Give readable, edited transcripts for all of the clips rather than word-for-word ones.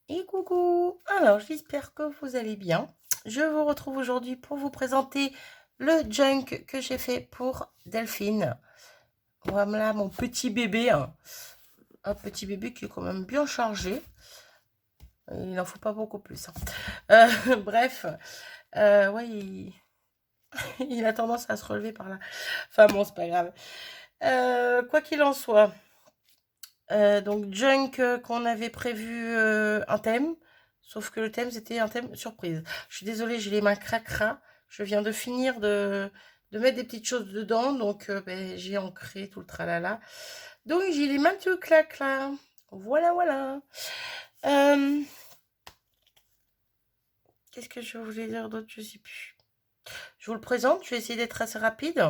Et coucou! Alors, j'espère que vous allez bien. Je vous retrouve aujourd'hui pour vous présenter le junk que j'ai fait pour Delphine. Voilà mon petit bébé, hein. Un petit bébé qui est quand même bien chargé. Il n'en faut pas beaucoup plus, hein. Bref, ouais, il a tendance à se relever par là. Enfin bon, c'est pas grave. Quoi qu'il en soit, donc junk qu'on avait prévu un thème, sauf que le thème c'était un thème surprise. Je suis désolée, j'ai les mains cracra. Je viens de finir de mettre des petites choses dedans, donc ben, j'ai ancré tout le tralala. Donc j'ai les mains tout clac là. Voilà, voilà. Euh, Qu'est-ce que je voulais dire d'autre? Je sais plus. Je vous le présente, je vais essayer d'être assez rapide.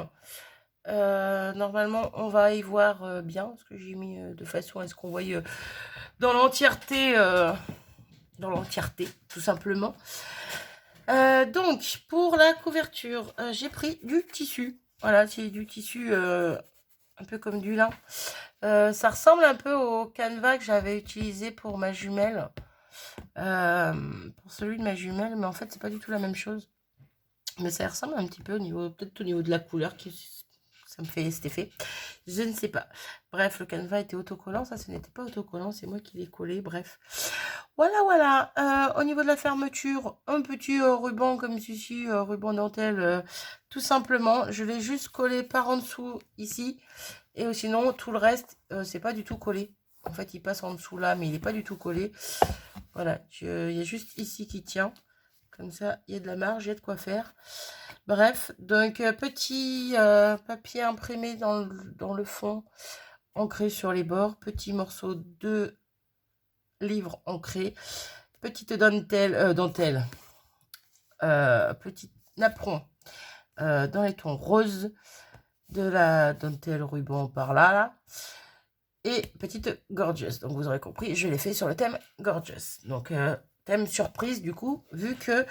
Normalement, on va y voir bien, parce que j'ai mis de façon à ce qu'on voie dans l'entièreté. Dans l'entièreté, tout simplement. Donc, pour la couverture, j'ai pris du tissu. Voilà, c'est du tissu un peu comme du lin. Ça ressemble un peu au canevas que j'avais utilisé pour ma jumelle. Pour celui de ma jumelle, mais en fait, c'est pas du tout la même chose. Mais ça ressemble un petit peu au niveau, peut-être au niveau de la couleur, qui ça me fait cet effet. Je ne sais pas. Bref, le canevas était autocollant. Ça, ce n'était pas autocollant. C'est moi qui l'ai collé. Bref. Voilà, voilà. Au niveau de la fermeture, un petit ruban comme ceci, ruban dentelle, tout simplement. Je l'ai juste collé par en dessous ici. Et sinon, tout le reste, c'est pas du tout collé. En fait, il passe en dessous là, mais il n'est pas du tout collé. Voilà. Il y a juste ici qui tient. Comme ça, il y a de la marge, il y a de quoi faire. Bref, donc petit papier imprimé dans le fond, ancré sur les bords, petit morceau de livre ancré, petite dentelle, petit napperon dans les tons roses, de la dentelle ruban par là, là, et petite gorgeous. Donc vous aurez compris, je l'ai fait sur le thème gorgeous. Donc thème surprise du coup, vu que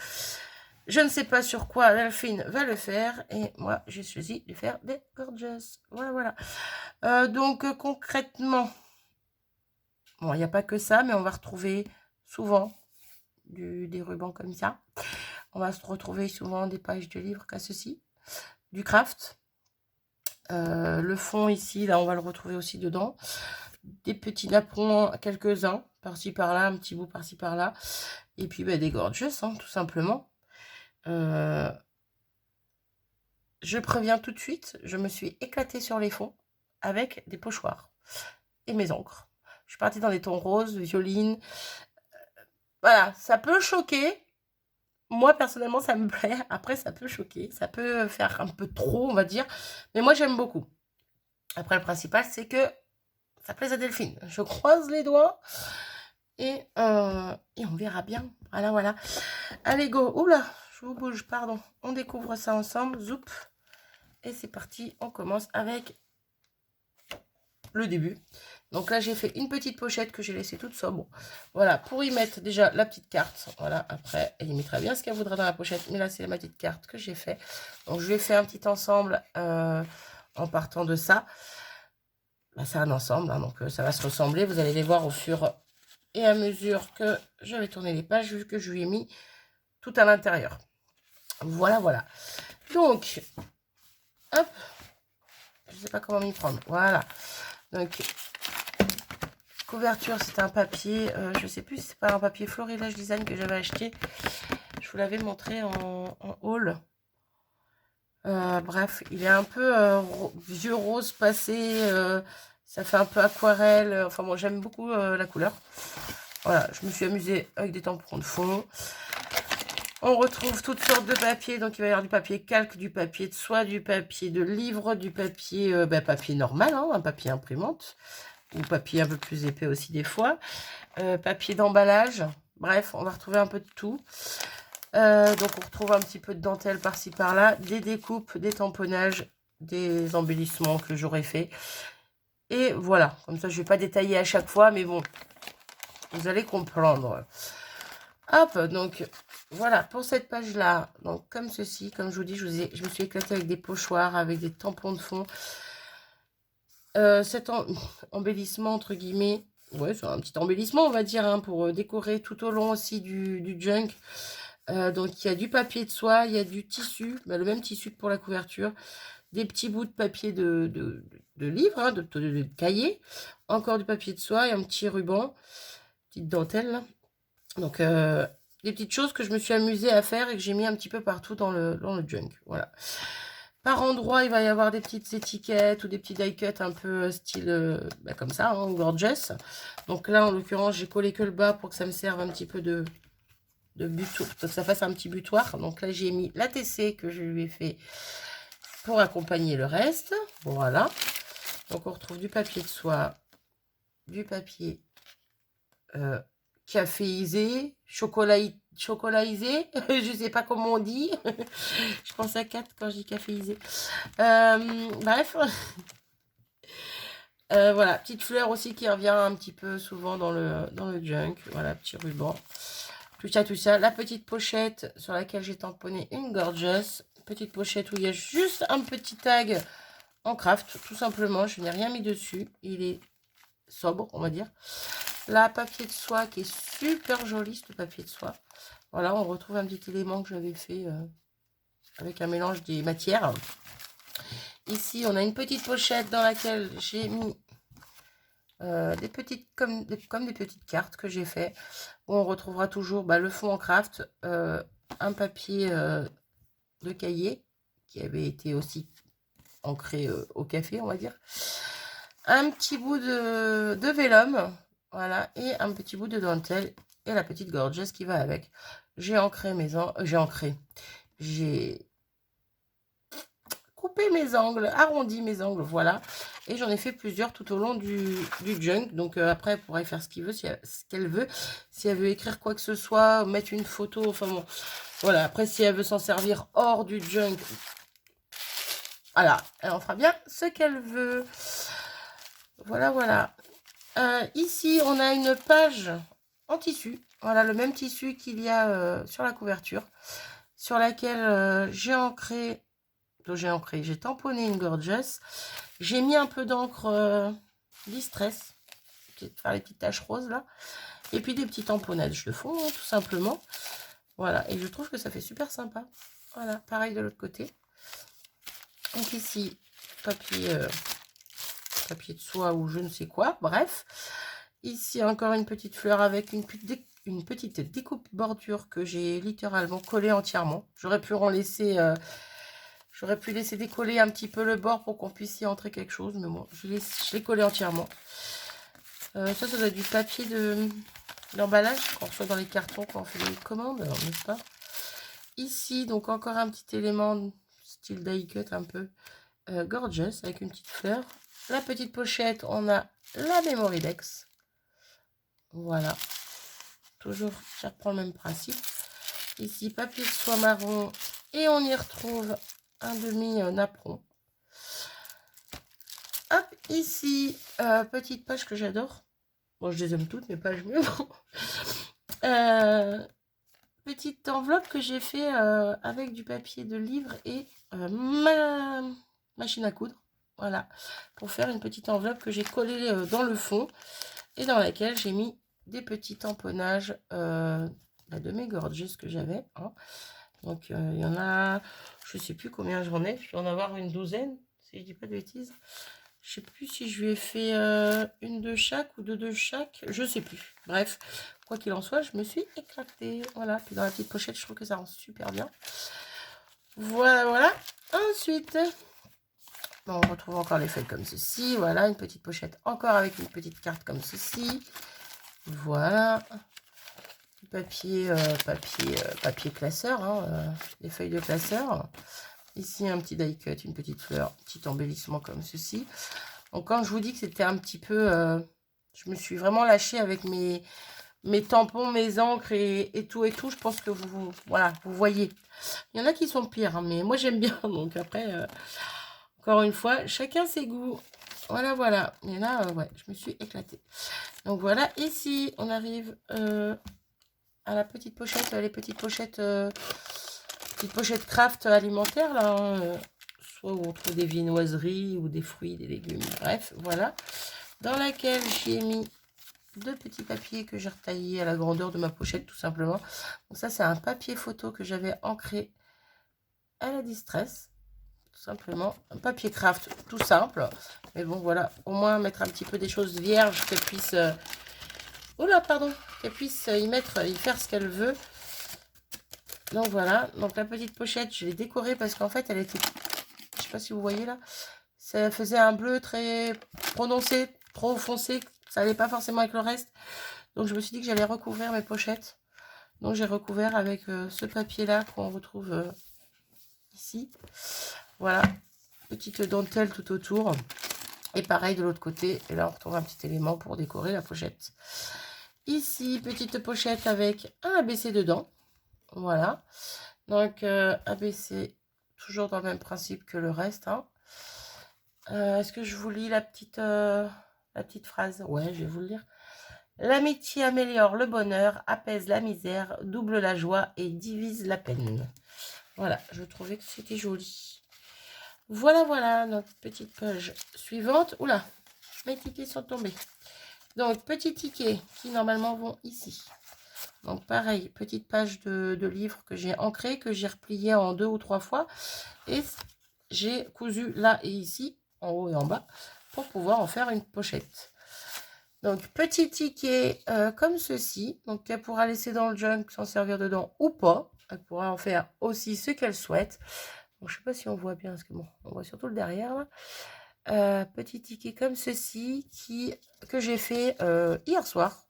je ne sais pas sur quoi Delphine va le faire, et moi j'ai choisi de faire des gorgeous. Voilà, voilà. Donc concrètement, bon, il n'y a pas que ça, mais on va retrouver souvent des rubans comme ça. On va se retrouver souvent des pages de livres comme ceci, du craft. Le fond ici, là, on va le retrouver aussi dedans. Des petits napperons, quelques-uns, par-ci par-là, un petit bout par-ci par-là. Et puis bah, des gorgeous, hein, tout simplement. Je préviens tout de suite, je me suis éclatée sur les fonds avec des pochoirs et mes encres. Je suis partie dans des tons roses, violine. Voilà, ça peut choquer. Moi, personnellement, ça me plaît. Après, ça peut choquer. Ça peut faire un peu trop, on va dire. Mais moi, j'aime beaucoup. Après, le principal, c'est que ça plaise à Delphine. Je croise les doigts. Et on verra bien. Voilà, voilà. Allez, go. Oula, je vous bouge, pardon. On découvre ça ensemble. Zoup. Et c'est parti. On commence avec le début. Donc là, j'ai fait une petite pochette que j'ai laissée toute sobre. Voilà, pour y mettre déjà la petite carte. Voilà, après, elle y mettra bien ce qu'elle voudra dans la pochette. Mais là, c'est ma petite carte que j'ai fait. Donc, je vais faire un petit ensemble en partant de ça. Bah, c'est un ensemble, hein, donc ça va se ressembler. Vous allez les voir au fur et à mesure que je vais tourner les pages, vu que je lui ai mis tout à l'intérieur. Voilà, voilà. Donc, hop, je ne sais pas comment m'y prendre. Voilà. Donc, couverture, c'est un papier, je sais plus si c'est pas un papier Florilège Design que j'avais acheté. Je vous l'avais montré en haul. Bref, il est un peu vieux rose passé, ça fait un peu aquarelle. Enfin bon, j'aime beaucoup la couleur. Voilà, je me suis amusée avec des tampons de fond. On retrouve toutes sortes de papiers. Donc, il va y avoir du papier calque, du papier de soie, du papier de livre, du papier, papier normal, hein, un papier imprimante. Ou papier un peu plus épais aussi des fois. Papier d'emballage. Bref, on va retrouver un peu de tout. Donc, on retrouve un petit peu de dentelle par-ci par-là. Des découpes, des tamponnages, des embellissements que j'aurais fait. Et voilà, comme ça, je ne vais pas détailler à chaque fois, mais bon, vous allez comprendre. Hop, donc voilà pour cette page là. Donc comme ceci, comme je vous dis, je me suis éclatée avec des pochoirs, avec des tampons de fond. Cet embellissement entre guillemets, ouais, c'est un petit embellissement, on va dire, hein, pour décorer tout au long aussi du junk. Donc, il y a du papier de soie, il y a du tissu, bah, le même tissu que pour la couverture, des petits bouts de papier de livre, hein, de cahier, encore du papier de soie et un petit ruban, petite dentelle, là. Donc, des petites choses que je me suis amusée à faire et que j'ai mis un petit peu partout dans le junk. Voilà. Par endroit, il va y avoir des petites étiquettes ou des petits die cuts un peu style bah, comme ça, hein, gorgeous. Donc là, en l'occurrence, j'ai collé que le bas pour que ça me serve un petit peu de butoir, pour que ça fasse un petit butoir. Donc là, j'ai mis la TC que je lui ai fait pour accompagner le reste. Voilà. Donc on retrouve du papier de soie, du papier caféisé, chocolatisé, je sais pas comment on dit. Je pense à 4 quand je dis caféisé. Bref. Voilà, petite fleur aussi qui revient un petit peu souvent dans le junk. Voilà, petit ruban. Tout ça. La petite pochette sur laquelle j'ai tamponné une gorgeous. Petite pochette où il y a juste un petit tag en craft, tout simplement. Je n'ai rien mis dessus. Il est sobre, on va dire. La papier de soie qui est super joli, ce papier de soie. Voilà, on retrouve un petit élément que j'avais fait avec un mélange des matières. Ici, on a une petite pochette dans laquelle j'ai mis des petites comme des petites cartes que j'ai fait, où on retrouvera toujours le fond en craft, un papier de cahier qui avait été aussi ancré au café, on va dire, un petit bout de vélum, voilà, et un petit bout de dentelle et la petite gorgeous qui va avec. J'ai ancré j'ai coupé mes angles, arrondi mes angles, voilà. Et j'en ai fait plusieurs tout au long du junk. Donc après, elle pourrait faire ce qu'elle veut. Si elle veut écrire quoi que ce soit, mettre une photo, enfin bon. Voilà, après, si elle veut s'en servir hors du junk, voilà, elle en fera bien ce qu'elle veut. Voilà, voilà. Ici, on a une page en tissu. Voilà, le même tissu qu'il y a sur la couverture, sur laquelle j'ai tamponné une gorgeous. J'ai mis un peu d'encre Distress, pour faire les petites taches roses là. Et puis des petits tamponnage de fond, hein, tout simplement. Voilà, et je trouve que ça fait super sympa. Voilà, pareil de l'autre côté. Donc ici, papier de soie ou je ne sais quoi, bref. Ici, encore une petite fleur avec une petite découpe bordure que j'ai littéralement collée entièrement. J'aurais pu laisser décoller un petit peu le bord pour qu'on puisse y entrer quelque chose, mais bon, je l'ai collé entièrement. Ça doit être du papier d'emballage qu'on reçoit dans les cartons quand on fait des commandes, n'est-ce pas? Ici, donc encore un petit élément style die cut un peu gorgeous avec une petite fleur. La petite pochette, on a la Memory Dex. Voilà. Toujours, ça reprend le même principe. Ici, papier de soie marron. Et on y retrouve un demi-napperon. Hop, ici, petite page que j'adore. Bon, je les aime toutes, mes pages, mais bon. Petite enveloppe que j'ai fait avec du papier de livre et ma machine à coudre. Voilà, pour faire une petite enveloppe que j'ai collée dans le fond et dans laquelle j'ai mis des petits tamponnages de mes gorgeous que j'avais. Hein. Donc, il y en a, je sais plus combien j'en ai, je vais en avoir une douzaine, si je dis pas de bêtises. Je sais plus si je lui ai fait une de chaque ou deux de chaque, je sais plus. Bref, quoi qu'il en soit, je me suis éclatée. Voilà, puis dans la petite pochette, je trouve que ça rend super bien. Voilà, voilà. Ensuite, on retrouve encore les feuilles comme ceci. Voilà, une petite pochette encore avec une petite carte comme ceci. Voilà. Papier classeur, hein, les feuilles de classeur. Ici, un petit die cut, une petite fleur, petit embellissement comme ceci. Donc, quand je vous dis que c'était un petit peu... je me suis vraiment lâchée avec mes tampons, mes encres et tout, je pense que voilà, vous voyez. Il y en a qui sont pires, hein, mais moi, j'aime bien. Donc, après, encore une fois, chacun ses goûts. Voilà, voilà. Et là, ouais, je me suis éclatée. Donc, voilà. Ici, on arrive à la petite pochette, les petites pochettes craft alimentaires, là, hein, soit où on trouve des viennoiseries ou des fruits, des légumes, bref, voilà, dans laquelle j'ai mis deux petits papiers que j'ai retaillés à la grandeur de ma pochette, tout simplement. Donc ça, c'est un papier photo que j'avais ancré à la distress, tout simplement. Un papier craft, tout simple. Mais bon, voilà, au moins mettre un petit peu des choses vierges, qu'elle puisse... Oula, pardon, qu'elle puisse y faire ce qu'elle veut. Donc voilà, donc la petite pochette, je l'ai décorée parce qu'en fait, elle était... Je sais pas si vous voyez là. Ça faisait un bleu très prononcé, trop foncé. Ça n'allait pas forcément avec le reste. Donc je me suis dit que j'allais recouvrir mes pochettes. Donc j'ai recouvert avec ce papier là qu'on retrouve ici. Voilà, petite dentelle tout autour. Et pareil de l'autre côté. Et là on retrouve un petit élément pour décorer la pochette. Ici, petite pochette avec un ABC dedans. Voilà. Donc ABC, toujours dans le même principe que le reste. Hein. Est-ce que je vous lis la petite phrase? Ouais, je vais vous le lire. L'amitié améliore le bonheur, apaise la misère, double la joie et divise la peine. Voilà, je trouvais que c'était joli. Voilà, voilà, notre petite page suivante. Oula, mes tickets sont tombés. Donc, petits tickets qui normalement vont ici. Donc, pareil, petite page de livre que j'ai ancré, que j'ai replié en 2 ou 3 fois. Et j'ai cousu là et ici, en haut et en bas, pour pouvoir en faire une pochette. Donc, petit ticket comme ceci. Donc, elle pourra laisser dans le junk, s'en servir dedans ou pas. Elle pourra en faire aussi ce qu'elle souhaite. Donc, je ne sais pas si on voit bien, parce que bon, on voit surtout le derrière. Là. Petit ticket comme ceci que j'ai fait hier soir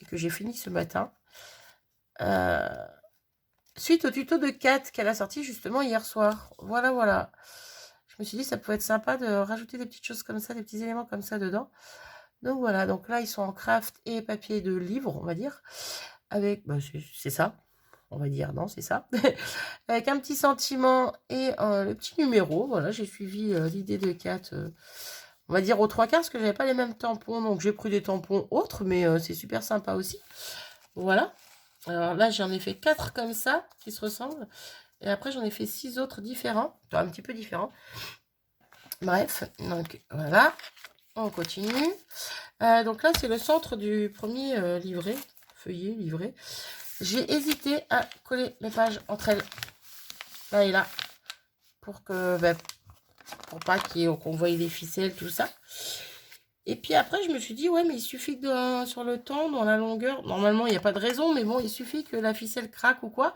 et que j'ai fini ce matin. Suite au tuto de Kat qu'elle a sorti justement hier soir. Voilà, voilà. Je me suis dit, ça pouvait être sympa de rajouter des petites choses comme ça, des petits éléments comme ça dedans. Donc voilà, donc là, ils sont en craft et papier de livre, on va dire. Avec, bah, c'est ça, on va dire, non, c'est ça. Avec un petit sentiment et le petit numéro. Voilà, j'ai suivi l'idée de Kat, on va dire aux 3/4, parce que j'avais pas les mêmes tampons. Donc j'ai pris des tampons autres, mais c'est super sympa aussi. Voilà. Alors là, j'en ai fait 4 comme ça, qui se ressemblent. Et après, j'en ai fait 6 autres différents, un petit peu différents. Bref, donc voilà. On continue. Donc là, c'est le centre du premier livret, feuillet, livret. J'ai hésité à coller les pages entre elles, là et là, pour que, pour pas qu'on voie les ficelles, tout ça. Et puis après, je me suis dit, ouais, mais il suffit que sur le temps, dans la longueur, normalement, il n'y a pas de raison, mais bon, il suffit que la ficelle craque ou quoi,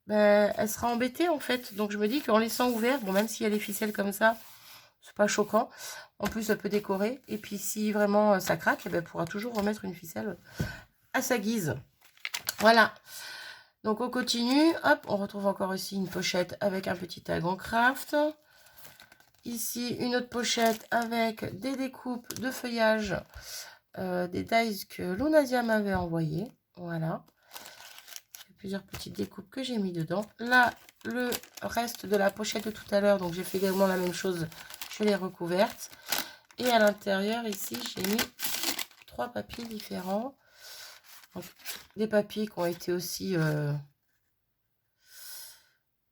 elle sera embêtée, en fait. Donc, je me dis qu'en laissant ouvert, bon, même s'il y a les ficelles comme ça, c'est pas choquant. En plus, ça peut décorer. Et puis, si vraiment ça craque, elle pourra toujours remettre une ficelle à sa guise. Voilà. Donc, on continue. Hop, on retrouve encore ici une pochette avec un petit tag en craft. Ici, une autre pochette avec des découpes de feuillage, des dies que Lunasia m'avait envoyé. Voilà. Plusieurs petites découpes que j'ai mis dedans. Là, le reste de la pochette de tout à l'heure, donc j'ai fait également la même chose. Je l'ai recouverte. Et à l'intérieur, ici, j'ai mis 3 papiers différents. Donc, des papiers qui ont été aussi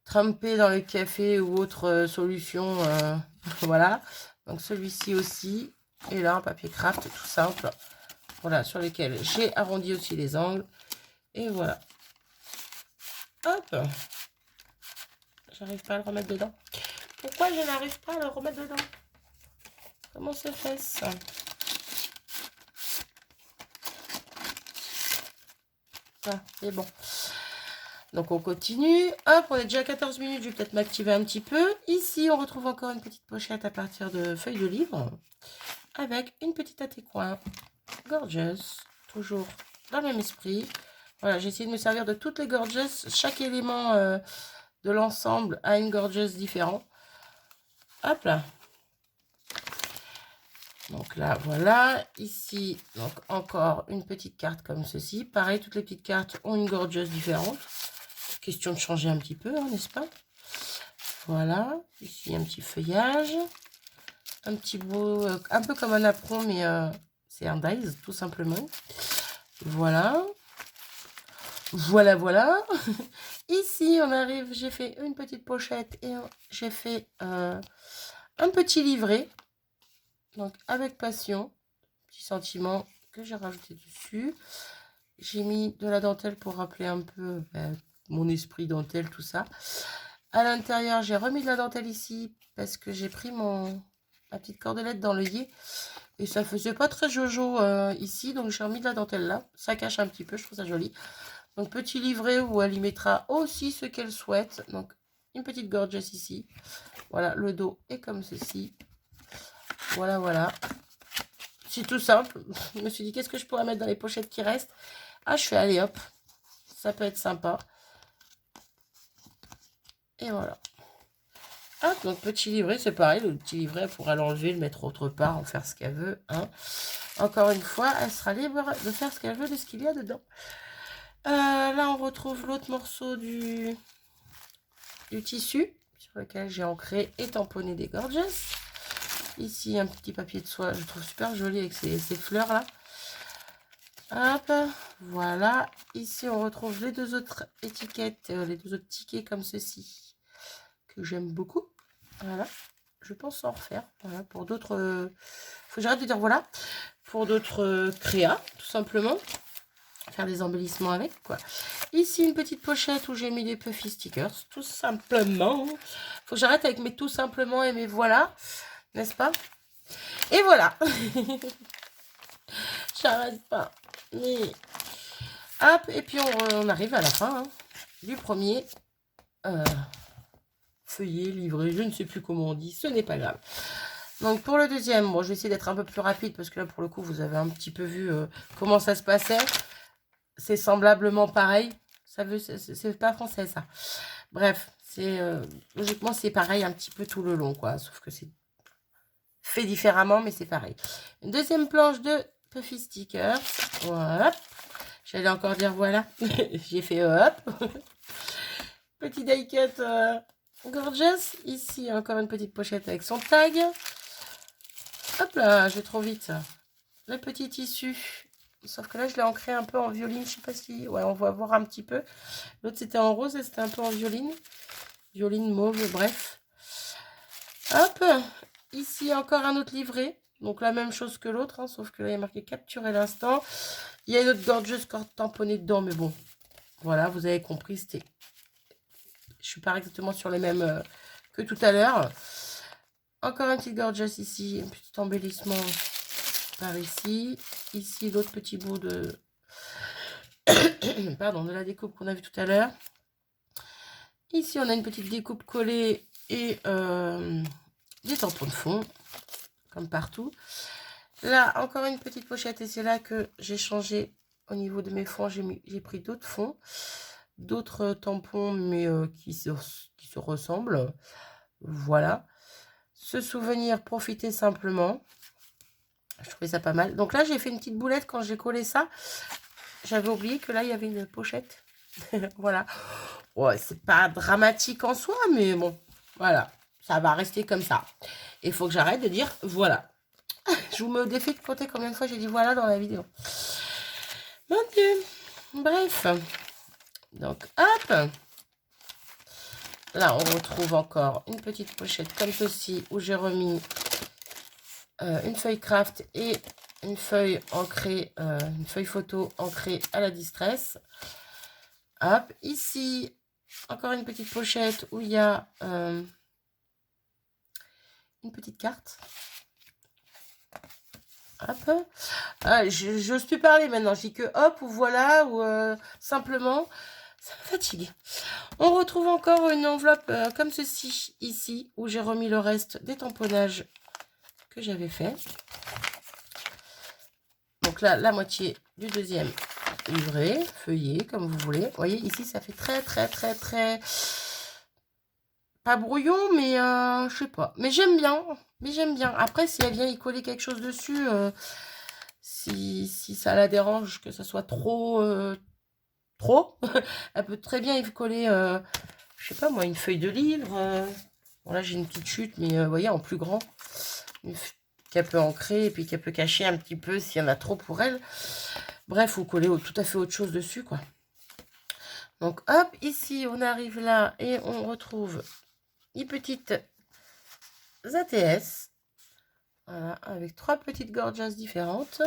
trempés dans le café ou autre solution. Voilà. Donc, celui-ci aussi. Et là, un papier craft tout simple. Voilà, sur lesquels j'ai arrondi aussi les angles. Et voilà. Hop. J'arrive pas à le remettre dedans. Pourquoi je n'arrive pas à le remettre dedans? Comment se fait ça? Ah, c'est bon. Donc on continue. Hop, on est déjà à 14 minutes. Je vais peut-être m'activer un petit peu. Ici, on retrouve encore une petite pochette à partir de feuilles de livre. Avec une petite attécoin. Gorgeous. Toujours dans le même esprit. Voilà, j'ai essayé de me servir de toutes les gorgeous. Chaque élément de l'ensemble a une gorgeous différente. Hop là. Donc là, voilà. Ici, donc encore une petite carte comme ceci. Pareil, toutes les petites cartes ont une gorgeous différente. Question de changer un petit peu, hein, n'est-ce pas? Voilà. Ici, un petit feuillage. Un petit beau, un peu comme un apron, mais c'est un dies, tout simplement. Voilà. Voilà, voilà. Ici, on arrive, j'ai fait une petite pochette et j'ai fait un petit livret. Donc, avec passion, petit sentiment, que j'ai rajouté dessus. J'ai mis de la dentelle pour rappeler un peu mon esprit dentelle, tout ça. À l'intérieur, j'ai remis de la dentelle ici parce que j'ai pris ma petite cordelette dans l'œillet. Et ça faisait pas très jojo ici, donc j'ai remis de la dentelle là. Ça cache un petit peu, je trouve ça joli. Donc petit livret où elle y mettra aussi ce qu'elle souhaite. Donc une petite gorgeous ici. Voilà, le dos est comme ceci. Voilà, voilà. C'est tout simple. Je me suis dit, qu'est-ce que je pourrais mettre dans les pochettes qui restent? Ah, je fais, allez hop. Ça peut être sympa. Et voilà. Ah, donc petit livret, c'est pareil. Le petit livret, elle pourra l'enlever, le mettre autre part, en faire ce qu'elle veut. Hein. Encore une fois, elle sera libre de faire ce qu'elle veut de ce qu'il y a dedans. Là, on retrouve l'autre morceau du tissu sur lequel j'ai ancré et tamponné des gorgeous. Ici, un petit papier de soie, je trouve super joli avec ces fleurs-là. Hop, voilà. Ici, on retrouve les deux autres étiquettes, les deux autres tickets comme ceci, que j'aime beaucoup. Voilà, je pense en refaire. Voilà, pour d'autres... faut que j'arrête de dire voilà. Pour d'autres créas, tout simplement. Faire des embellissements avec, quoi. Ici, une petite pochette où j'ai mis des puffy stickers, tout simplement. Faut que j'arrête avec mes tout simplement et mes voilà, n'est-ce pas? Et voilà. J'arrête pas. Mais... hop, et puis on arrive à la fin hein, du premier feuillet, livré, je ne sais plus comment on dit, ce n'est pas grave. Donc pour le deuxième, bon, je vais essayer d'être un peu plus rapide parce que là pour le coup vous avez un petit peu vu comment ça se passait. C'est semblablement pareil. Ça veut, c'est pas français ça. Bref, c'est logiquement c'est pareil un petit peu tout le long quoi, sauf que c'est fait différemment mais c'est pareil. Une deuxième planche de puffy stickers. Voilà. J'allais encore dire voilà. J'ai fait hop. Petit die cut gorgeous. Ici encore une petite pochette avec son tag. Hop là, je vais trop vite. Le petit tissu. Sauf que là, je l'ai ancré un peu en violine. Je sais pas si... ouais, on va voir un petit peu. L'autre, c'était en rose et c'était un peu en violine. Violine mauve, bref. Hop. Ici, encore un autre livret. Donc, la même chose que l'autre. Hein, sauf que là, il y a marqué capturer l'instant. Il y a une autre gorgeous tamponnée dedans. Mais bon, voilà, vous avez compris. C'était... je suis pas exactement sur les mêmes que tout à l'heure. Encore un petit gorgeous ici. Un petit embellissement par ici. Ici, l'autre petit bout de... pardon, de la découpe qu'on a vu tout à l'heure. Ici, on a une petite découpe collée et des tampons de fond, comme partout. Là, encore une petite pochette et c'est là que j'ai changé au niveau de mes fonds. J'ai pris d'autres fonds, d'autres tampons, mais qui se ressemblent. Voilà. Ce souvenir, profiter simplement. Je trouvais ça pas mal. Donc là, j'ai fait une petite boulette quand j'ai collé ça. J'avais oublié que là, il y avait une pochette. Voilà. Ouais, c'est pas dramatique en soi, mais bon, voilà. Ça va rester comme ça. Il faut que j'arrête de dire voilà. Je vous me défie de compter combien de fois j'ai dit voilà dans la vidéo. Mon Dieu. Bref. Donc, hop. Là, on retrouve encore une petite pochette comme ceci où j'ai remis une feuille craft et une feuille ancrée, une feuille photo ancrée à la distress. Hop, ici, encore une petite pochette où il y a une petite carte. Hop. Ah, j'ose plus parler maintenant. Je dis que hop ou voilà ou simplement. Ça me fatigue. On retrouve encore une enveloppe comme ceci ici où j'ai remis le reste des tamponnages que j'avais fait. Donc là, la moitié du deuxième livret, feuillet, comme vous voulez. Vous voyez, ici, ça fait très... pas brouillon, mais je sais pas. Mais j'aime bien. Après, si elle vient y coller quelque chose dessus, si ça la dérange, que ça soit trop... elle peut très bien y coller, je sais pas moi, une feuille de livre. Bon, là, j'ai une petite chute, mais vous voyez, en plus grand. Qu'elle peut ancrer et puis qu'elle peut cacher un petit peu s'il y en a trop pour elle. Bref, vous collez tout à fait autre chose dessus, quoi. Donc, hop, ici, on arrive là et on retrouve les petites ATS. Voilà, avec 3 petites gorgeous différentes.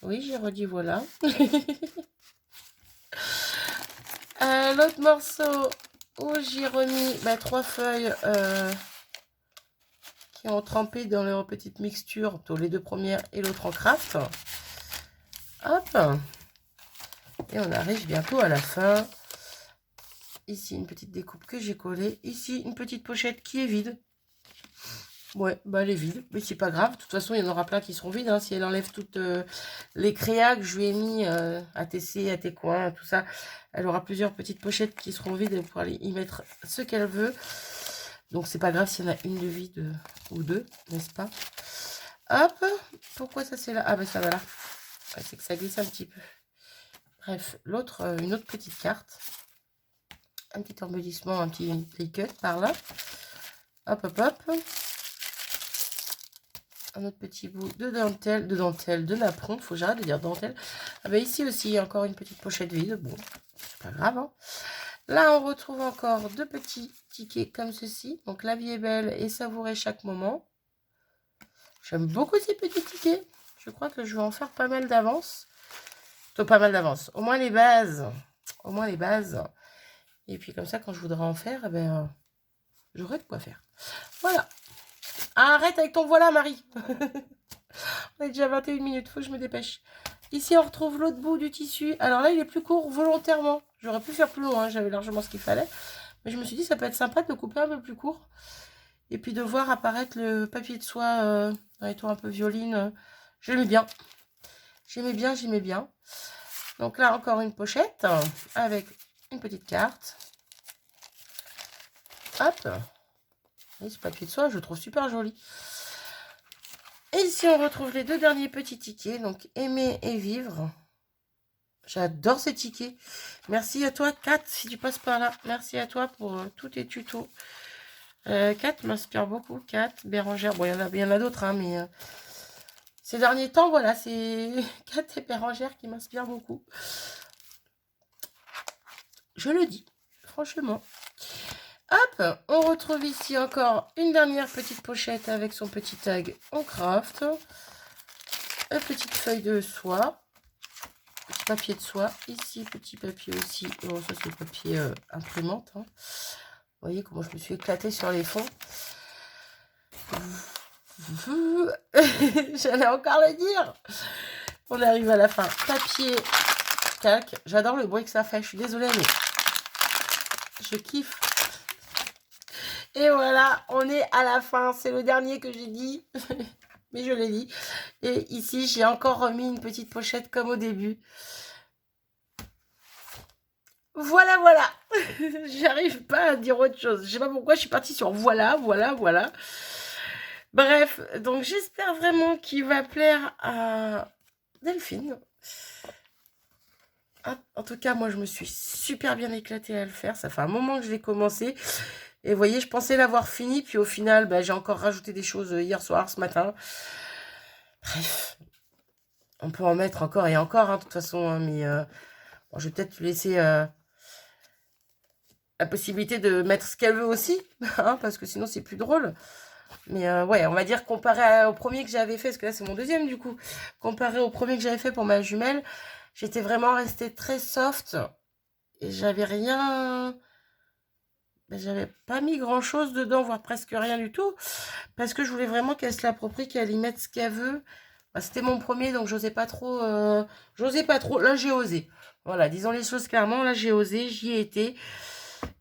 Oui, j'ai redit voilà. L'autre morceau où j'ai remis 3 feuilles qui ont trempé dans leur petite mixture, les 2 premières et l'autre en craft. Hop. Et on arrive bientôt à la fin. Ici, une petite découpe que j'ai collée. Ici, une petite pochette qui est vide. Ouais, elle est vide, mais c'est pas grave. De toute façon, il y en aura plein qui seront vides. Hein. Si elle enlève toutes les créas que je lui ai mis à TC, à tes coins, tout ça, elle aura plusieurs petites pochettes qui seront vides. Elle pourra y mettre ce qu'elle veut. Donc, c'est pas grave s'il y en a une de vide ou deux, n'est-ce pas? Hop, pourquoi ça c'est là? Ah, ça va là. Ouais, c'est que ça glisse un petit peu. Bref, l'autre, une autre petite carte. Un petit embellissement, un petit cut par là. Hop, hop, hop. Un autre petit bout de dentelle, de napperon. Faut que j'arrête de dire dentelle. Ah ici aussi, il y a encore une petite pochette vide. Bon, c'est pas grave. Hein. Là, on retrouve encore 2 petits tickets comme ceci. Donc, la vie est belle et savourer chaque moment. J'aime beaucoup ces petits tickets. Je crois que je vais en faire pas mal d'avance. Pas mal d'avance. Au moins les bases. Au moins les bases. Et puis comme ça, quand je voudrais en faire, j'aurai de quoi faire. Voilà. Arrête avec ton voilà, Marie. On est déjà 21 minutes. Faut que je me dépêche. Ici, on retrouve l'autre bout du tissu. Alors là, il est plus court volontairement. J'aurais pu faire plus long. Hein. J'avais largement ce qu'il fallait. Mais je me suis dit, ça peut être sympa de le couper un peu plus court. Et puis de voir apparaître le papier de soie dans les tons un peu violines. J'aimais bien. J'aimais bien, j'aimais bien. Donc là, encore une pochette avec une petite carte. Hop. Et ce papier de soie, je le trouve super joli. Et ici, on retrouve les 2 derniers petits tickets. Donc, aimer et vivre. J'adore ces tickets. Merci à toi, Kat, si tu passes par là. Merci à toi pour tous tes tutos. Kat m'inspire beaucoup. Kat, Bérangère. Bon, il y en a d'autres, hein, mais ces derniers temps, voilà, c'est Kat et Bérangère qui m'inspirent beaucoup. Je le dis, franchement. Hop, on retrouve ici encore une dernière petite pochette avec son petit tag en craft. Une petite feuille de soie. Petit papier de soie. Ici, petit papier aussi. Bon, ça, c'est le papier imprimante. Hein. Vous voyez comment je me suis éclatée sur les fonds. J'allais encore le dire. On arrive à la fin. Papier, calque. J'adore le bruit que ça fait. Je suis désolée, mais je kiffe. Et voilà, on est à la fin. C'est le dernier que j'ai dit. Mais je l'ai dit. Et ici, j'ai encore remis une petite pochette comme au début. Voilà, voilà. J'arrive pas à dire autre chose. Je sais pas pourquoi je suis partie sur voilà, voilà, voilà. Bref, donc j'espère vraiment qu'il va plaire à Delphine. En tout cas, moi, je me suis super bien éclatée à le faire. Ça fait un moment que je l'ai commencé. Et vous voyez, je pensais l'avoir fini. Puis au final, j'ai encore rajouté des choses hier soir, ce matin. Bref, on peut en mettre encore et encore, hein, de toute façon. Hein, mais bon, je vais peut-être lui laisser la possibilité de mettre ce qu'elle veut aussi. Hein, parce que sinon, c'est plus drôle. Mais ouais, on va dire comparé au premier que j'avais fait, parce que là, c'est mon deuxième, du coup. Comparé au premier que j'avais fait pour ma jumelle, j'étais vraiment restée très soft. Et j'avais rien... j'avais pas mis grand chose dedans, voire presque rien du tout, parce que je voulais vraiment qu'elle se l'approprie, qu'elle y mette ce qu'elle veut. C'était mon premier, donc j'osais pas trop. Là, j'ai osé. Voilà, disons les choses clairement. Là, j'ai osé, j'y ai été,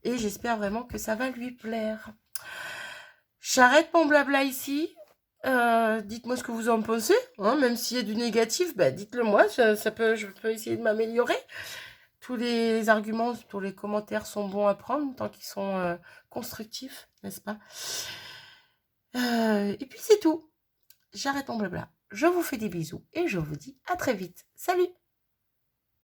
et j'espère vraiment que ça va lui plaire. J'arrête mon blabla ici. Dites-moi ce que vous en pensez, hein, même s'il y a du négatif, dites-le moi. Je peux essayer de m'améliorer. Tous les arguments, tous les commentaires sont bons à prendre tant qu'ils sont constructifs, n'est-ce pas? Et puis c'est tout. J'arrête mon blabla. Je vous fais des bisous et je vous dis à très vite. Salut!